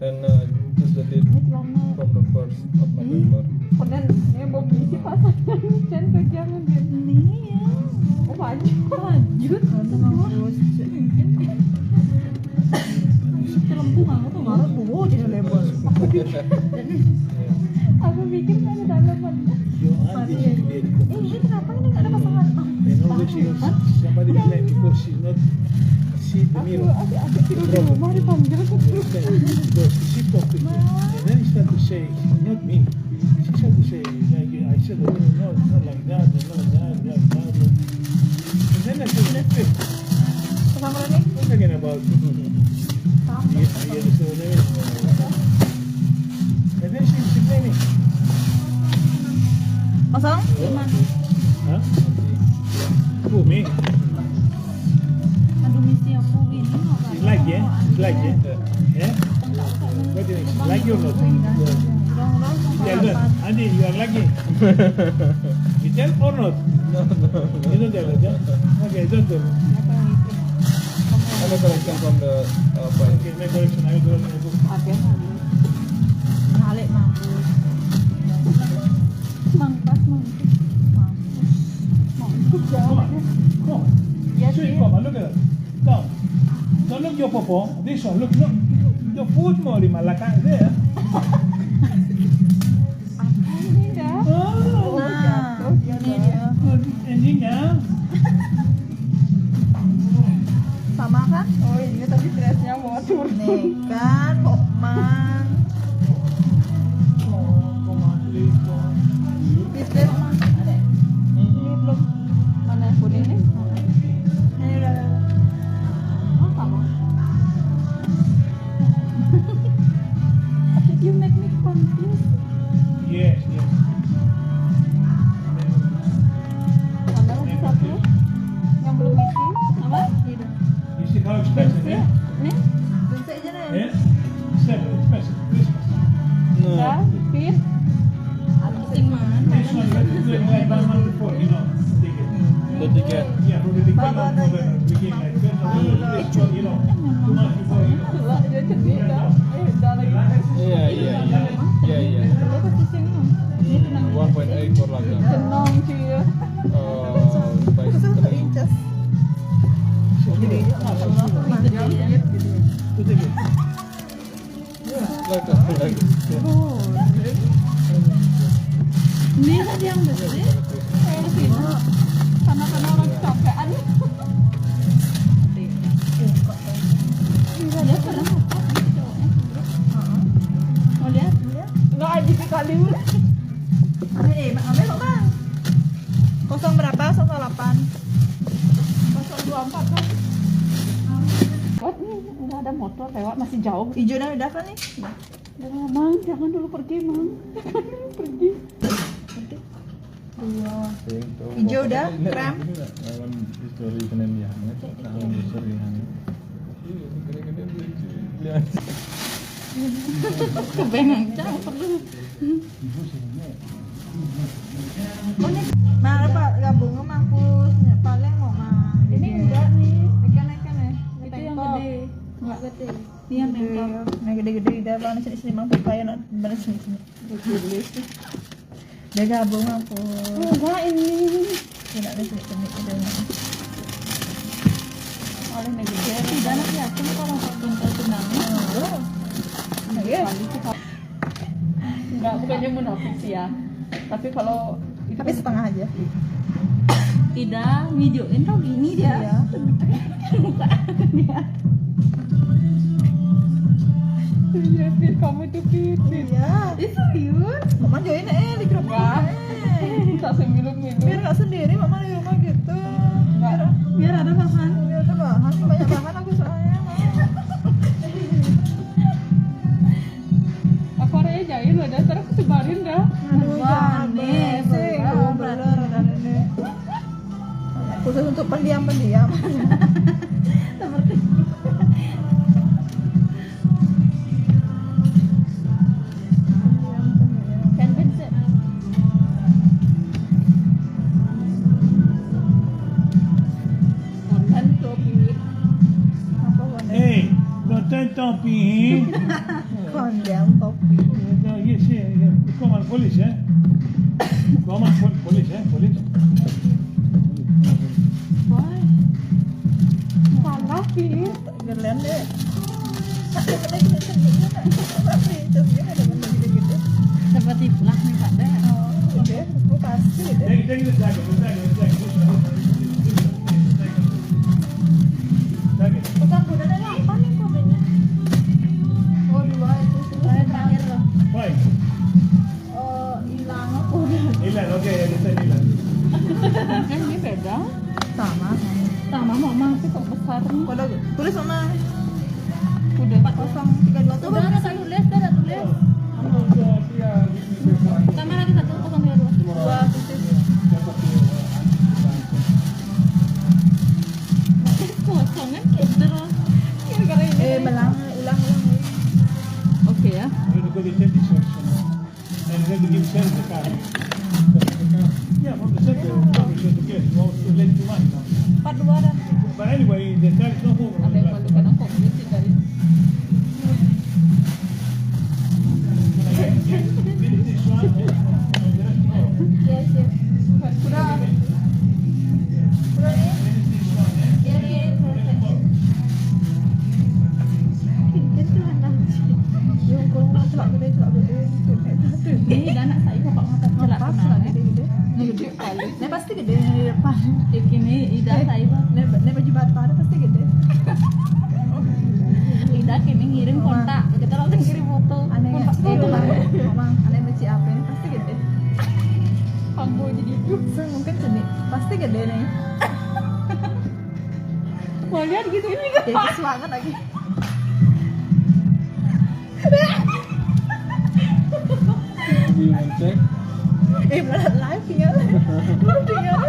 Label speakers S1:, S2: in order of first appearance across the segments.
S1: And just the date from the 1st of November.
S2: Kemudian dia mau beli si pasangan dan pegangan dia.
S3: Iya.
S2: Oh baju.
S3: Baju. Mampus. Celempung aku tuh malah tuh jadi lebar.
S2: Aku pikir kan ada dalamannya.
S3: Ini kenapa ini nggak ada pasangan?
S4: Somebody is like because she's not see the mirror.
S2: Aku tidur di rumah dipanggil aku terus.
S4: Because she talked to me, and then he started to say, not me. She started to say, like I said, oh, no, it's not like that, it's not that, that, that. And then I said, let's wait.
S2: Sama lagi.
S4: What's again about? And then she's complaining.
S3: Pasang?
S4: Huh? Who, me?
S3: Aduh misi aku ini.
S4: She's like, yeah? She's like, yeah? Yeah? What do you think? She's like you or not? Tell her, Andy, you are lucky. You tell or not?
S1: No.
S4: You don't tell her, yeah? Okay, don't tell her.
S1: I'm a collection from the file.
S4: Okay, make correction. I will do it in the book.
S3: Balik mampus.
S2: Mangkas.
S4: Come on. Come on.
S2: Yes,
S4: Sweet
S2: yes.
S4: mama, look at that. Down. Don't look your papa. This one, look. Your foot more in Malacca there.
S2: Ini dah.
S4: Oh,
S3: Nah, ini dia.
S4: endingnya.
S3: Sama kan?
S2: Oh ini tapi dressnya mau turun.
S3: Nih kan, Bokman. Bisnis ada.
S2: Ini belum mana kuning nih?
S3: Ini udah.
S2: Oh sama. You make me confused.
S4: Yes.
S2: Mana lagi satu yang belum isi? Apa?
S3: Ini.
S4: You see how expensive,
S2: Ya.
S4: yeah?
S2: Nih.
S3: Bisa aja deh.
S4: Yeah? Expensive. Christmas.
S2: Ya. Fit.
S3: Pusing mana?
S4: This one, you have to do it like 1 month before, you know. Ticket.
S1: The ticket.
S4: Yeah, from the beginning of November, begin like 1st of November, this one, you know, 2 months before, you know.
S2: Lah dia cerdik dah. Dah lagi.
S1: Yeah.
S2: Dia pasti sini. Dia tenang.
S1: 1.8 for Laka.
S2: Tenang sih ya.
S1: By
S3: Khusus untuk
S1: three.
S3: incas. Jadi
S4: Two tickets.
S1: Laka.
S3: ini tadi yang besar.
S2: Karena orang kecapean.
S3: Dia pernah mau lihat?
S2: Enggak aja sekali.
S3: Ambil kok bang. Kosong berapa? 08.
S2: 024 kan. Oh nih udah ada motor lewat masih jauh.
S3: Hijaunya udah kan nih?
S2: Jangan mang, jangan dulu pergi mang. Jangan dulu pergi.
S3: Hijau udah, krem.
S1: Lawan history kenen dia. Lawan history han.
S3: Kebengang jauh perlu. Oh nih, mana pak gabungnya mampus paling mau mah.
S2: Ini enggak nih.
S3: Ikan ya.
S2: Itu yang gede.
S3: Enggak gede. Ini yang nempel. Nah gede-gede udah bang sini mampus kayak nak beres sini. Dia gabung mampus.
S2: Enggak ini.
S3: Tidak ada sini udah.
S2: Oleh manajer.
S3: Tidak nak yakin kalau bentar tunangnya.
S2: Iya. Enggak bukannya munafik sih ya. Tapi kalau itu
S3: Tapi setengah aja.
S5: Tidak, videoin tau gini dia.
S3: Iya.
S2: Iya, Fit, kamu itu Fit.
S3: Iya.
S5: Itu serius?
S3: Mama join di grup.
S2: Enggak. Tak semilum-milum.
S3: Biar nggak sendiri mama di rumah gitu.
S5: Biar ada bahan.
S3: Biar ada bahan, banyak bahan aku soalnya.
S2: Aku orangnya jahil loh, dasar aku sebarin dah.
S3: Aduh, jangan
S5: Aneh,
S3: sih. Bener dan ini. Khusus untuk pendiam-pendiam.
S5: Seperti
S2: Kan bisa. Kan topi.
S3: Apa warna?
S4: Hey, no time talking.
S3: panjang topi.
S4: Yes, yeah. Come on, police, eh? Come on, police, eh? Police.
S2: Wah. Salah sih.
S3: Gerlen deh. Ada gede-gede kan. Tapi terusnya ada benda gede-gede.
S5: Seperti pelah nih Pak Dek.
S3: Oh, oke. Aku kasih deh.
S4: Take the jacket,
S2: Bukan udah ada apa nih kodenya? Oh, 2 itu saya terakhir loh.
S4: Why?
S2: Hilang aku udah.
S4: Ilan, okay, understand Ilan.
S5: Kan ini beda.
S3: Sama.
S5: Sama mama sih kok besar nih.
S3: Udah tulis sama
S5: Udah.
S3: 4032 tuh.
S2: Udah ada tulis, udah tulis. Tambah lagi 1032.
S3: 2 titik.
S5: Kosong kan keder.
S3: Ulang.
S5: Oke ya.
S4: We're going to go to the section. And we're going to give Sam the card. Yeah, from the center, probably going to get. You want to let you one now.
S2: 42 dan.
S4: But anyway, the card is not over.
S5: Ada yang malu kan aku gitu dari.
S4: Finish this one.
S2: Yes, yes. Udah. Udah nih.
S4: Finish this one, eh?
S2: Ya nih.
S3: Yung kung celak gede.
S5: Ini anak saya kok ngata celak
S3: Pas
S5: kenal.
S3: lah gede-gede.
S5: Ini gede kali.
S3: Ini pasti gede di depan.
S5: Ini Ida saya Pak.
S3: Ini baju bata pasti gede.
S5: Ida kini ngirim kontak. Kita langsung kirim foto.
S3: Aneh ya.
S5: Kontak foto lah.
S3: Mamang, aneh beci apa ini pasti gede.
S5: Panggo jadi itu.
S3: Mungkin sini pasti gede nih.
S5: Mau lihat gitu ini kan.
S3: Ya kesuangan lagi.
S1: You want check?
S3: Berat live tinggal. Tinggal.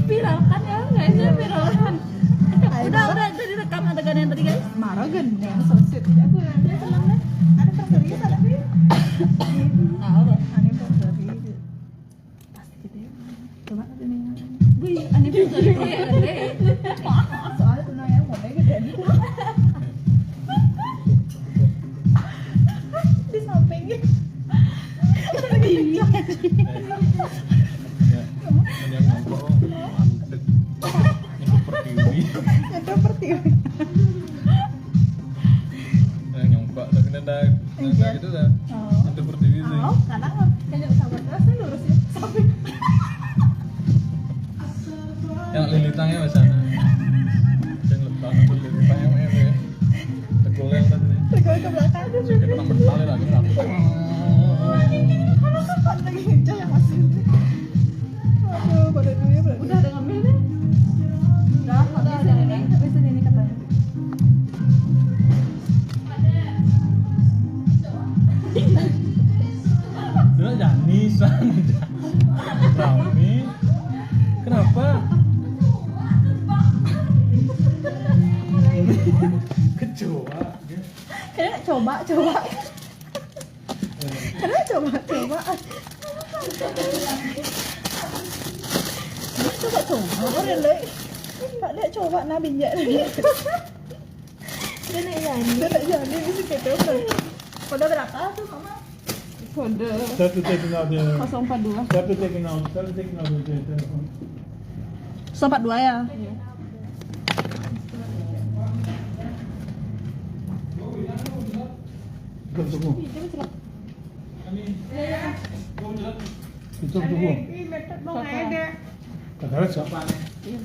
S5: Viralkan ya guys, ya viralkan. Udah direkam adegan yang tadi guys.
S3: Marah gendeng selesai. Aku yang senang deh. Ada perserius ada sih.
S5: Tahu Pak.
S3: Aneh perserius. Pasti gede. Coba nanti nih.
S5: Wih, anniversary gede.
S3: Soalnya tunanya modalnya gede. Di sampingnya.
S1: Ya, yang ngomong mantep. Itu pertiwi.
S3: Itu pertiwi.
S1: Yang nyongkak tapi nada gitu dah. Itu pertiwi sih.
S3: Oh, karena kayaknya sahabat saya lurus ya. Samping.
S1: Yang lilitangnya sana. Yang letak itu lilitangnya mana ya? Tegoleng tadi.
S3: Tegol ke belakang.
S1: Saya kena bertali lagi aku.
S3: Mana kapan lagi hijau yang masih ini? Aduh, pada dunia berarti.
S2: Udah ada ngambil nih. Udah ada ini.
S3: Habis ini katanya.
S1: Dulu jangan nisan. Rame. Kenapa?
S4: Kecoa.
S3: Kayaknya coba. Karena coba. Coba. Orang lagi. Mbak Dek coba nak binjak lagi. Dia nak jadi mesti kita Kode berapa tuh mama?
S5: Kode
S4: Start to taking out the.
S5: 042.
S4: Start to taking out the telephone.
S3: 142 ya?
S4: Tunggu. Tunggu. Kakaracha. Ini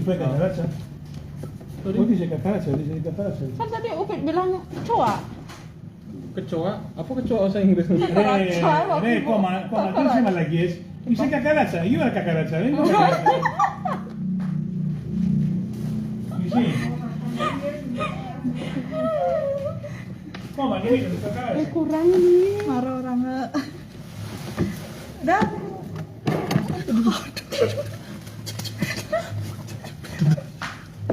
S4: pakai kakaracha. Oh, dice kakaracha, dice kakaracha.
S5: Kan tadi Upit bilang coa.
S1: Kecoa? Apa kecoa bahasa Inggris?
S4: Coma, tú encima la quieres. Dice kakaracha, you are kakaracha. Sí. Coma, gini, kakaracha.
S5: Kurang nih.
S3: Marah orang nggak. Dah.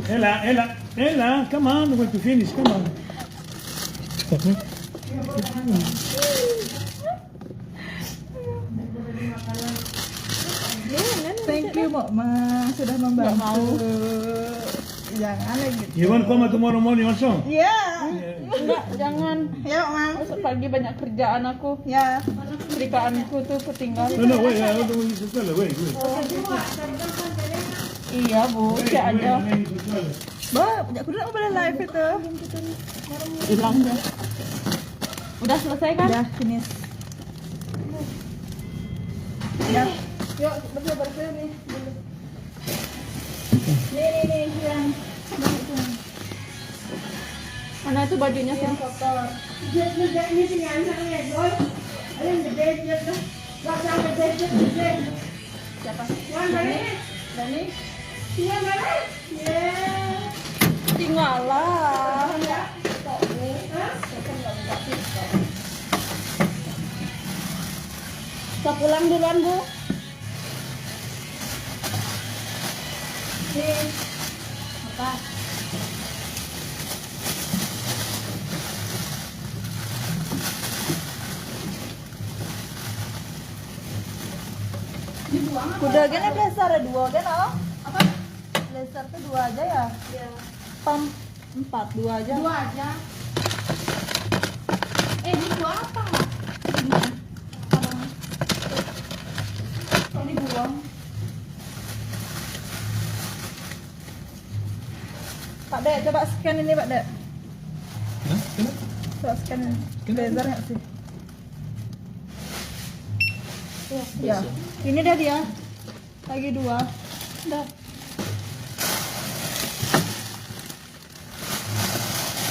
S4: Ella, come on, we're going to finish, come on.
S3: Thank you, Mama, sudah membantu. Jangan lagi.
S4: You want come tomorrow morning also?
S3: Ya.
S5: Enggak, jangan.
S3: Ya, Mama.
S5: Besok pagi banyak kerjaan aku.
S3: Ya.
S5: Setrikaanku tuh ketinggalan.
S4: No, wait, I want to use the toilet. Wait.
S5: Iya, Bu. Tidak ada.
S3: Ba, aku udah boleh live itu.
S5: Hilang deh. Udah selesai kan?
S3: Udah, finish. Ya. Yuk, bersih nih. Nih, yang
S5: Mana itu bajunya sih?
S3: kotor. Siapa? Dani?
S5: Tinggalan. Kita pulang duluan, Bu. Apa?
S3: Kuda gini blazer ada 2 kan, oh? Apa? Blazer tuh 2 aja ya? Iya. Pam 4, 2 aja.
S2: 2 aja. Ini 2 apa?
S3: Ini buang. Pak Dek, coba scan ini Pak Dek.
S1: Hah? Kenapa?
S3: Coba scan ini.
S1: Kenapa?
S3: Blazer nggak sih? Ya. Ini dah dia. Lagi 2. Dah.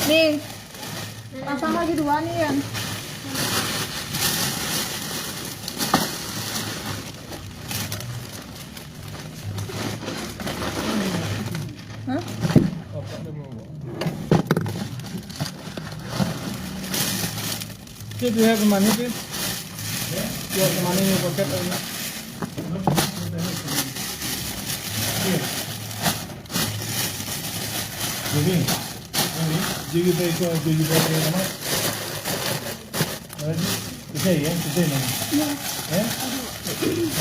S3: Nih. Pasang lagi 2 nih yang. Hah?
S1: Bapak dia mau bawa. Kid, do you have money, kid? You have money in your pocket or not?
S4: Jadi, jadi baik nama. Today, ya, today nama. Ya.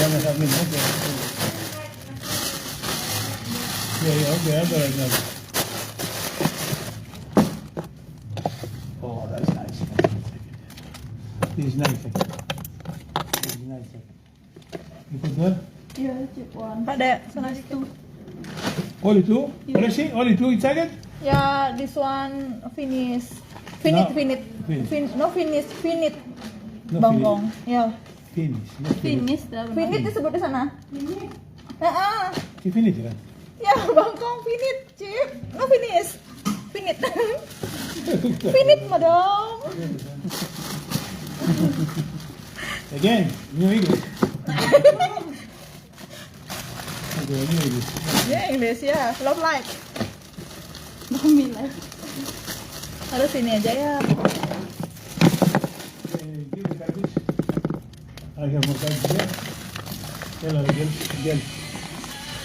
S4: Jangan sambil oke. Ya, oke, ada lagi. Oh, that's nice. This is nice. This is nice. You put what?
S5: Iya, cheap one.
S3: Pak Dek, sana situ.
S4: Only two? Only see? Only two inside it?
S3: Ya, this one finish.
S4: No.
S3: Finish.
S4: Finish.
S3: No finish, finish.
S4: No,
S3: Bonggong. Ya.
S4: Finish. Not finish.
S5: Finish dah.
S3: Finish disebut di sana. Heeh.
S4: Si finish kan?
S3: Ya, bangkong finish, Cip. No finish. Finish. Finish, madam.
S4: Again, New English. Okay, New English.
S3: Ya, English ya. Love life.
S5: Mamilah.
S3: Harus sini aja ya.
S4: Give the garbage. I have more garbage here. Tell her again.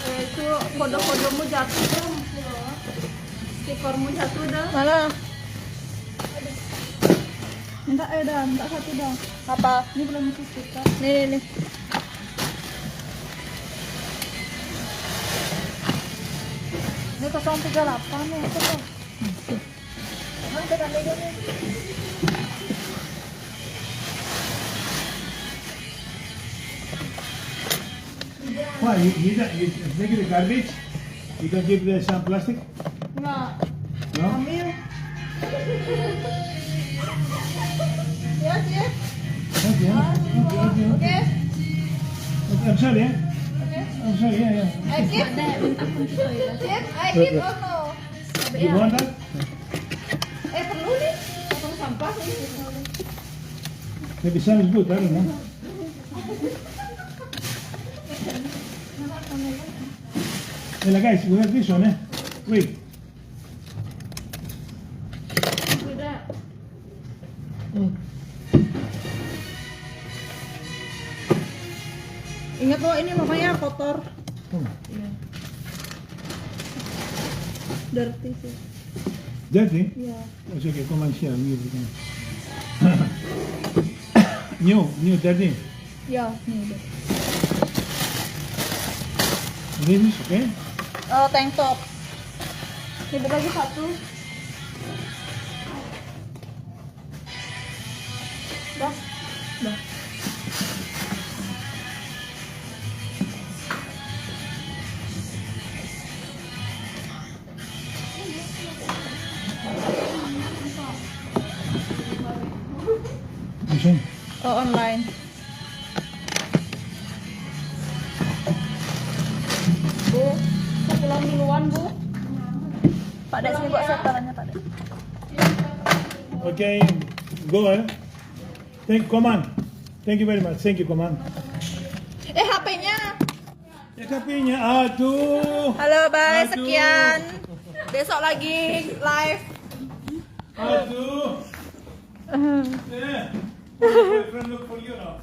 S5: Itu kode-kodemu jatuh dah. Stikermu jatuh dah.
S3: Mana? Minta dah, minta 1 dah. Apa?
S5: Ini belum isi stiker.
S3: Nih. Ini 038 nih, itu tuh. Mana tekan meja nih?
S4: Why? You take the garbage? You don't give the some plastic?
S3: Enggak.
S4: No?
S3: Ambil. Ya, Cip.
S4: Okay.
S3: Oke.
S4: I'm sorry, eh?
S3: Oke.
S4: I'm sorry, yeah.
S3: I keep.
S5: Ada minta kunci toilet.
S3: Cip, I keep or no?
S4: You want that?
S3: Perlu nih. Potong sampah nih.
S4: Maybe some is good, I don't know. Hey, guys, we have this one, eh? Wait.
S5: Sudah.
S3: Ingat loh, ini makanya kotor.
S4: Oh.
S3: Dirty sih.
S4: Dirty?
S3: Iya.
S4: It's okay, come and share. New dirty.
S3: Ya, nih udah.
S4: This is okay.
S3: Tank top. Ini lagi satu. Dah. Dah.
S4: This one.
S3: Oh, online. Bu, aku pulang duluan, Bu. Pak Dek, sini buat setorannya, Pak Dek.
S4: Okay, go. Command. Thank you very much. Thank you, Command.
S3: HP-nya.
S4: Ya HP-nya, aduh.
S3: Halo, bye.
S4: Aduh.
S3: Sekian. Besok lagi live.
S4: Aduh. Yeah. My boyfriend look for you now.